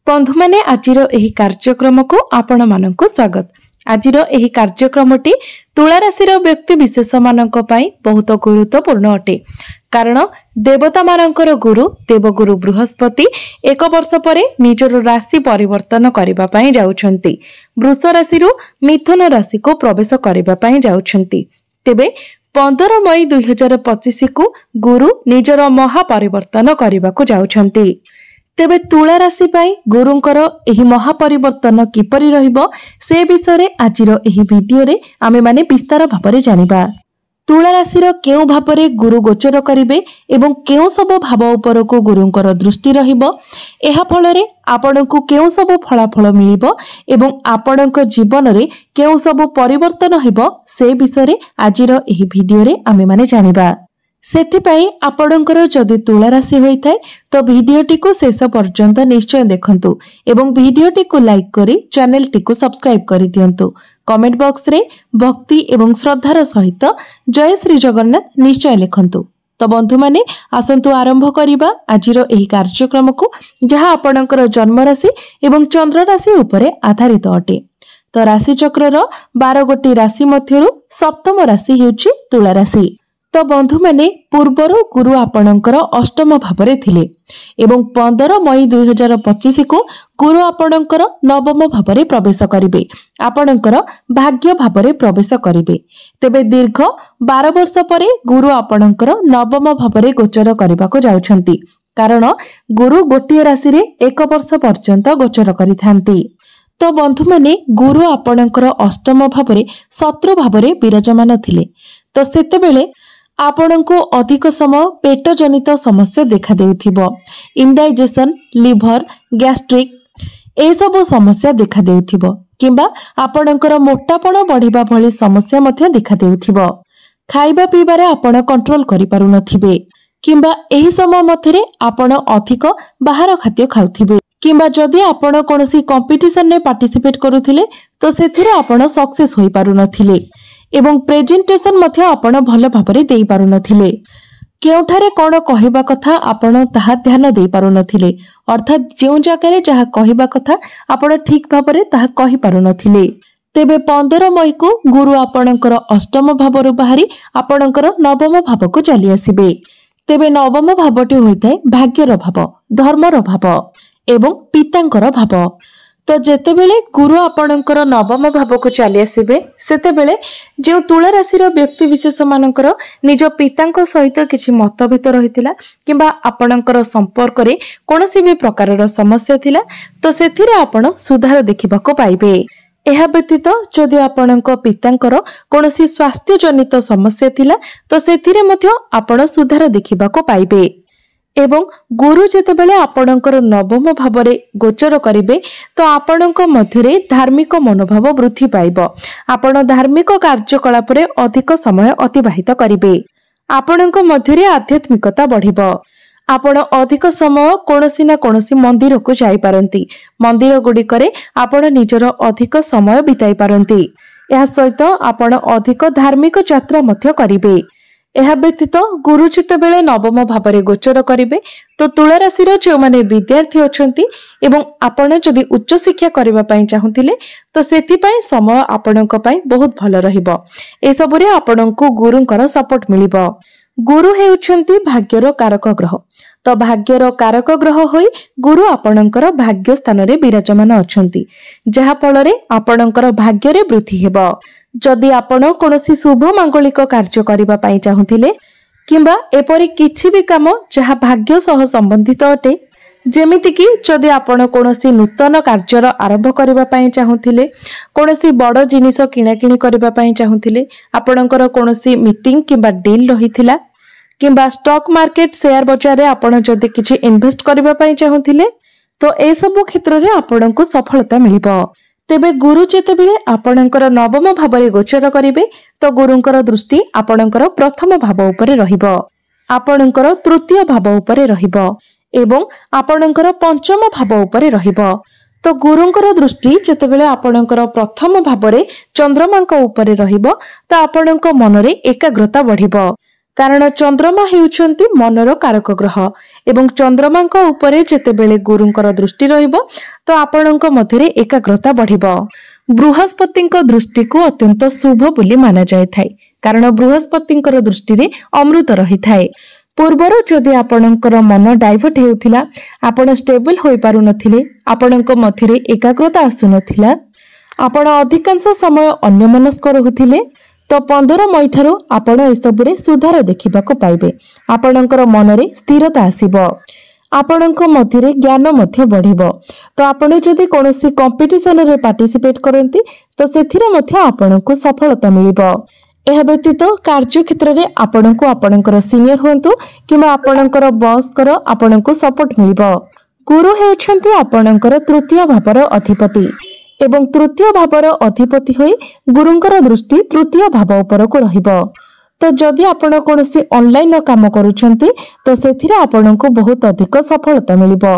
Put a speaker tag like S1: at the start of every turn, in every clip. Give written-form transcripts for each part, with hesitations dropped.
S1: बंधु माने आजिर एही कार्यक्रम को आपण मानक स्वागत। आजिर एही कार्यक्रमटी तुला राशि व्यक्ति विशेष मानक पई बहुत गुरुत्वपूर्ण अटे। कारण देवता मानकर गुरु देवगुरु बृहस्पति एक वर्ष परे निजर राशि परिवर्तन करबा पई जाउछंती। वृष राशि मिथुन राशि को प्रवेश करबा पई जाउछंती। तेबे 15 मई 2025 को गुरु निजर महापरिवर्तन करबा को जाउछंती। तेबे तुला राशि पाई गुरुंकर एही महापरिवर्तन किपरि रहिबो से विषय आजिर एही वीडियो रे आमे माने विस्तार भाबरे जानिबा। तुला राशिर केउ भाबरे गुरु गोचर करिवे एवं केउ सब भाव उपर को गुरुंकर दृष्टि रहिबो, एहा फलरे आपनकु केउ सब फलाफल मिलिबो एवं आपनक जीवन रे केउ सब परिवर्तन हेबो से विषय आजिर एही वीडियो रे आमे माने जानिबा। सेथिपाई आपणकर जदि तुला राशि होइथाय तो वीडियोटी को शेष पर्यंत निश्चय देखंतु एवं वीडियोटी को लाइक करी चैनल टी को सब्सक्राइब करि दियंतु। कमेंट बॉक्स रे भक्ति एवं श्रद्धार सहित जय श्री जगन्नाथ निश्चय लिखंतु। तो बंधु माने आसंतु आरंभ करिबा आजिर एही कार्यक्रम को, जहा आपणकर जन्म राशि एवं चंद्र राशि उपरे आधारित अटे। तो राशि चक्रर 12 गोटी राशि मध्यरु सप्तम राशि हेउची तुला राशि। तो बंधु माने पूर्वर गुरु आपणकर अष्टम भावरे थिले एवं 15 मई 2025 को गुरु आपणकर नवम भावरे प्रवेश करिवे, आपणकर भाग्य भावरे प्रवेश करिवे। तेबे दीर्घ 12 वर्ष परे गुरु आपणकर नवम भावरे गोचर करबाको जाउछंती। कारण गुरु गोटिए राशि रे 1 वर्ष पर्यंत गोचर करिथांती। तो बंधु माने गुरु आपणकर अष्टम भावरे शत्रु भावरे विराजमान थिले। तो सेतेबेले आपणको अधिक समय पेट जनित समस्या देखा देउथिबो। इंडाइजेशन, लिवर, गैस्ट्रिक ए सब समस्या देखा देउथिबो किंबा आपणकर मोटापण बढ़िबा भली समस्या मध्ये देखा देउथिबो। खाइबा पीबारे आपण कंट्रोल करि पारु नथिबे किंबा एही समय मध्यरे आपण अधिक बाहर खाद्य खाउथिबे किंबा जदि आपण कोनोसी कंपटीशन ने पार्टिसिपेट करूथिले तो सेथिरे आपण सक्सेस होई पारु नथिले एवं प्रेजेंटेशन मध्य आपण भल भाबरे देई पारु नथिले। केउठारे कोन कहिबा कथा आपण ताहा ध्यान देई पारु नथिले, अर्थात जेउ जागारे जहा कहिबा कथा आपण ठीक भाबरे ताहा कहि पारु नथिले। तेबे 15 मई को गुरु आपणकर अष्टम भावरु बाहरी आपणकर नवम भाव को चली आसीबे। तेबे नवम भावटी होइथाय भाग्यर भाव, धर्मर भाव एवं पितांकर भाव। तो जेतेबेले गुरु आपणकर नवम भाव को चली आसीबे सेतेबेले जे तुला राशिर व्यक्ति विशेष मानकर निज पितांक सहित किछि मतभेद रहितिला किंबा आपणकर संपर्क रे कोनोसी भी प्रकारर समस्या थिला तो सेथिरे आपण सुधार देखिबाको पाइबे। एहा व्यतीत जदि आपणक पितांकर कोनोसी स्वास्थ्य जनित समस्या थिला तो सेथिरे मध्य आपण सुधार देखिबाको पाइबे। एवं गुरु जेतेबेले आपणकर नवम भावरे गोचर करिवे तो आपणक मध्यरे धार्मिक मनोभाव वृद्धि पाइबो। आपण धार्मिक कार्यकलाप रे अधिक समय अतिबाहित करिवे। आपणक मध्यरे आध्यात्मिकता बढ़िबो। आपण अधिक समय कोनोसी ना कोनोसी मंदिर को जाई पारंती। मंदिर गुडी करे आपण निजर अधिक समय बिताई पारंती। एहा सहित आपण अधिक धार्मिक यात्रा मध्य करिवे। एहा व्यतीत गुरु जेतेबेले नवम भावरे गोचर करिवे तो तुला राशिर जो माने विद्यार्थी अछंती एवं आपण जदि उच्च शिक्षा करबा पई चाहुतिले तो सेति पई समय आपणक पई बहुत भलो रहिबो। ए सबरे आपणको गुरुंकर सपोर्ट मिलिबो। गुरु हेउछंती भाग्यर कारक ग्रह। तो भाग्यर कारक ग्रह होई गुरु आपणकर भाग्य स्थान रे विराजमान अछंती, जहा फलरे आपणकर भाग्य रे वृद्धि हेबो। जदि आपण कोनोसी शुभ मांगलिक कार्य करिबा पई चाहुतिले किंबा एपरि किछि भी काम जहा भाग्य सह संबंधित अटे, जेमिति कि जदि आपण कोनोसी नूतन कार्यर आरंभ करिबा पई चाहुतिले, कोनोसी बड़ जिनिस किना किनी करिबा पई चाहुतिले, आपणकर कोनोसी मीटिंग किंबा डील रहिथिला किंबा स्टॉक मार्केट शेयर बाजार रे आपण जदि किछि इन्वेस्ट करिबा पई चाहुतिले तो ए सब क्षेत्र रे आपणको सफलता मिलिबो। तेबे गुरु जेतेबेले आपणकर नवम भावरे गोचर करिवे तो गुरुंकर दृष्टि आपणकर प्रथम भाव उपरे रहिबो, आपणकर तृतीय भाव उपरे रहिबो एवं आपणकर पंचम भाव उपरे रहिबो। तो गुरुंकर दृष्टि जेतेबेले आपणकर प्रथम भावरे चंद्रमांक उपरे रहिबो तो आपणक मनरे एकाग्रता बढ़िबो। कारण चंद्रमा हेउछंती मनर कारक ग्रह एवं चंद्रमांक उपरे जेतेबेले गुरुंकर दृष्टि रहिबो तो आपणक मध्यरे एकाग्रता बढ़िबो। बृहस्पतिंक दृष्टि को अत्यंत शुभ बोली माना जायथाय कारण बृहस्पतिंकर दृष्टि रे अमृत रहिथाय। पूर्वर जदि आपणकर मन डाइवर्ट हेउथिला आपण स्टेबल होई पारु नथिले आपणक मध्यरे एकाग्रता आसु नथिला आपण अधिकांश समय अन्यमनस्क रहुथिले तो 15 मई ठारू आपण एसबुरे सुधार देखिबाको पाइबे। आपणकर मनरे स्थिरता आसीबो आपणक मध्यरे ज्ञान मध्य बढ़िबो। तो आपण जदि कोनोसी कंपटीशन रे पार्टिसिपेट करंती तो सेथिरे मध्य आपणको सफलता मिलिबो। एहा व्यतीत कार्य क्षेत्र रे आपणको आपणकर सीनियर होंतु किमा आपणकर बॉस कर आपणको सपोर्ट मिलिबो। गुरु हेउछंती आपणकर तृतीय भावर अधिपति एवं तृतीय भावर अधिपति होई गुरुंकर दृष्टि तृतीय भाव उपर को रहिबो। तो जदि आपण कोनोसी ऑनलाइन काम करूछंती तो सेथिरे आपणको बहुत अधिक सफलता मिलिबो।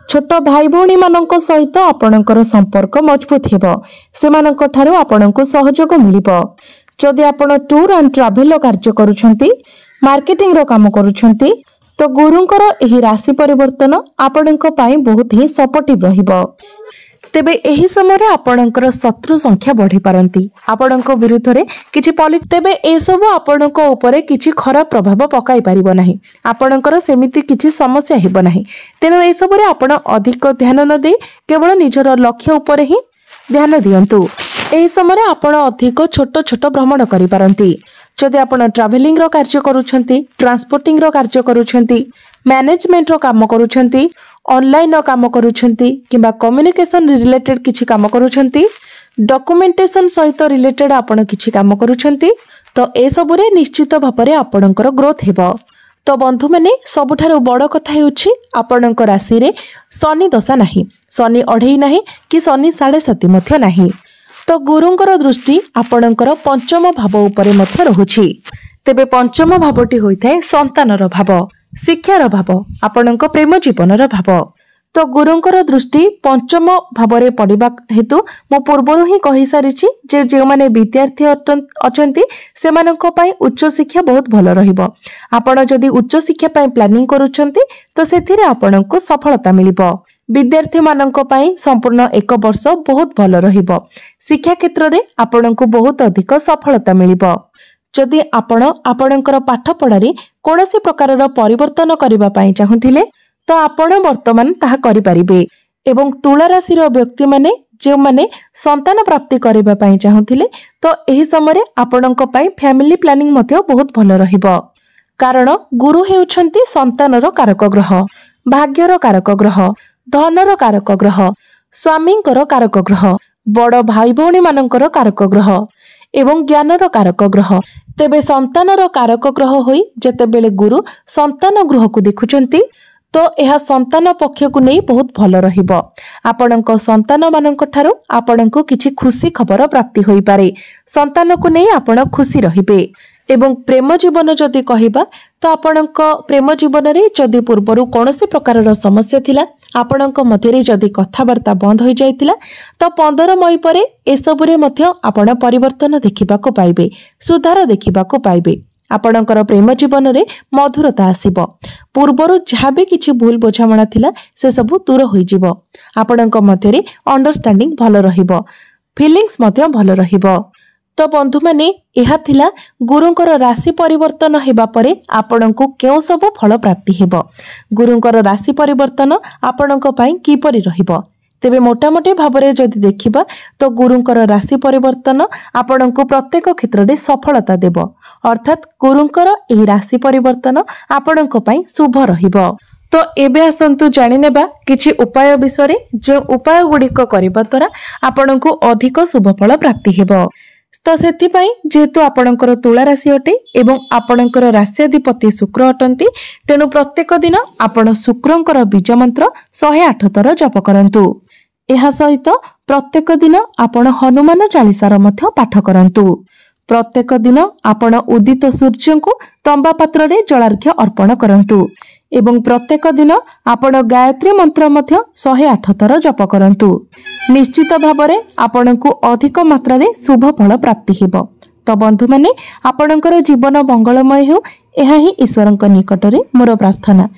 S1: छोट भाई भौणी मानक सहित आपणकर संपर्क मजबूत हेबो सेमानक ठारू आपणको सहयोग मिलिबो। जदि आपण टूर एंड ट्रैवल कार्य करूछंती मार्केटिंग रो काम करूछंती तो गुरुंकर एही राशि परिवर्तन आपणक पई बहुत ही सपोर्टिव रहिबो। तेबे एही समय आपणकर शत्रु संख्या बढ़ी पारंती आपणक विरुद्ध रे किछि तेबे ए सब आपणक ऊपर किछि खराब प्रभाव पकाई परिबो नाही आपणकर सेमिति किछि समस्या हेबो नाही। तेनो ए सब रे आपण अधिक ध्यान न दे केवल निजर लक्ष्य ऊपर ही ध्यान दियंतु। एही समय आपण अधिक छोट छोट भ्रमण करि पारंती। जदि आपण ट्रैवलिंग रो कार्य करूछंती ट्रांसपोर्टिंग रो कार्य करूछंती मैनेजमेंट रो काम करूछंती ऑनलाइन काम करूछंती किबा कम्युनिकेशन रिलेटेड किछि काम करूछंती डॉक्यूमेंटेशन सहित रिलेटेड आपण किछि काम करूछंती तो ए सबुरे निश्चित भाबरे आपणकर ग्रोथ हेबो। तो बंधु माने सबुठारु बड़ कथा हेउछि आपणकर राशि रे शनि दशा नाही शनि अढेई नाही कि शनि 7.5 मध्य नाही। तो गुरुंकर दृष्टि आपणकर पंचम भाव उपरे मध्य रहुछि। तेबे पंचम भावटी होइथाय संतानर भाव शिक्षार भाव आपणक प्रेम जीवनर भाव। तो गुरुंकर दृष्टि पंचम भावरे पड़िबा हेतु मो पूर्वरु ही कहि सारिछि जे जे माने विद्यार्थी अछंती सेमानक पई उच्च शिक्षा बहुत भलो रहिबो। आपण जदि उच्च शिक्षा पई प्लानिंग करूछंती तो सेथिरे आपणक सफलता मिलिबो। विद्यार्थी मानक पई संपूर्ण 1 वर्ष बहुत भलो रहिबो। शिक्षा क्षेत्र रे आपणक बहुत अधिक सफलता मिलिबो। जदि आपण आपणकर पाठ पढ़ारे कोनोसी प्रकारर परिवर्तन करिबा पई चाहुथिले तो आपण वर्तमान ताहा करि परिबे। एवं तुला राशि रो व्यक्ति माने जे माने संतान प्राप्ति करिबा पई चाहुथिले तो एही समय आपणक पई फैमिली प्लानिंग मध्ये बहुत भलो रहिबो। कारण गुरु हेउछंती संतानर कारक ग्रह भाग्यर कारक ग्रह धनर कारक ग्रह स्वामींकर कारक ग्रह बड़ भाई भौणी मानकर कारक ग्रह एवं ज्ञानर कारक ग्रह। तेबे संतानर कारक ग्रह होई जेतेबेले गुरु संतान ग्रह को देखुचंती तो यह संतान पक्ष को नहीं बहुत भलो रहिबो। आपणक संतान मानक ठारू आपणक किछि खुशी खबर प्राप्ति होई पारे संतान को नहीं आपण खुशी रहिबे। एवं प्रेम जीवन जदि कहिबा तो आपणक प्रेम जीवन रे जदि पूर्वरु कोनोसी प्रकारर समस्या थिला आपणक मध्यरे जदि कथावार्ता बंद होई जायतिला तो 15 मई परे एसबुरे मध्य आपण परिवर्तन देखिबाको पाइबे सुधार देखिबाको पाइबे। आपणकर प्रेम जीवन रे मधुरता आसीबो। पूर्वरु जहाबे किछि भूल बोझामणा थिला से सब दूर होई जिवो। आपणक मध्यरे अंडरस्टैंडिंग भलो रहिबो फीलिंग्स मध्य भलो रहिबो। तो बंधु माने एहा थिला गुरुंकर राशि परिवर्तन हेबा परे आपणको केउ सब फल प्राप्ति हेबो। गुरुंकर राशि परिवर्तन आपणको पई किपरि रहिबो तेबे मोटामोटी भाबरे जदि देखिबा तो गुरुंकर राशि परिवर्तन आपणको प्रत्येक क्षेत्र रे सफलता देबो। अर्थात गुरुंकर एही राशि परिवर्तन आपणको पई शुभ रहिबो। तो एबे आसंतु जानि नेबा किछि उपाय विषय जो उपाय गुड़िक करबा द्वारा आपणको अधिक शुभ फल प्राप्ति हेबो। तो सेथिपाई जेहेतु आपणकर तुला राशि अटे एवं आपणकर राश्याधिपति शुक्र अटंती तेणु प्रत्येक दिन आपण शुक्रंकर बीज मंत्र 108 थर जप करंतु। एहा सहित प्रत्येक दिन आपण हनुमान चालीसार मध्य पाठ करंतु। प्रत्येक दिन आपण उदित सूर्य को तंबा पात्र रे जलार्घ्य अर्पण करंतु एवं प्रत्येक दिन आपण गायत्री मंत्र मध्य 108 थर जप करंतु। निश्चित भावरे आपणको अधिक मात्रा रे शुभ फल प्राप्ति हेबो। तो बंधु माने आपणकर जीवन मंगलमय हो, यह ही ईश्वर निकटरे मोर प्रार्थना।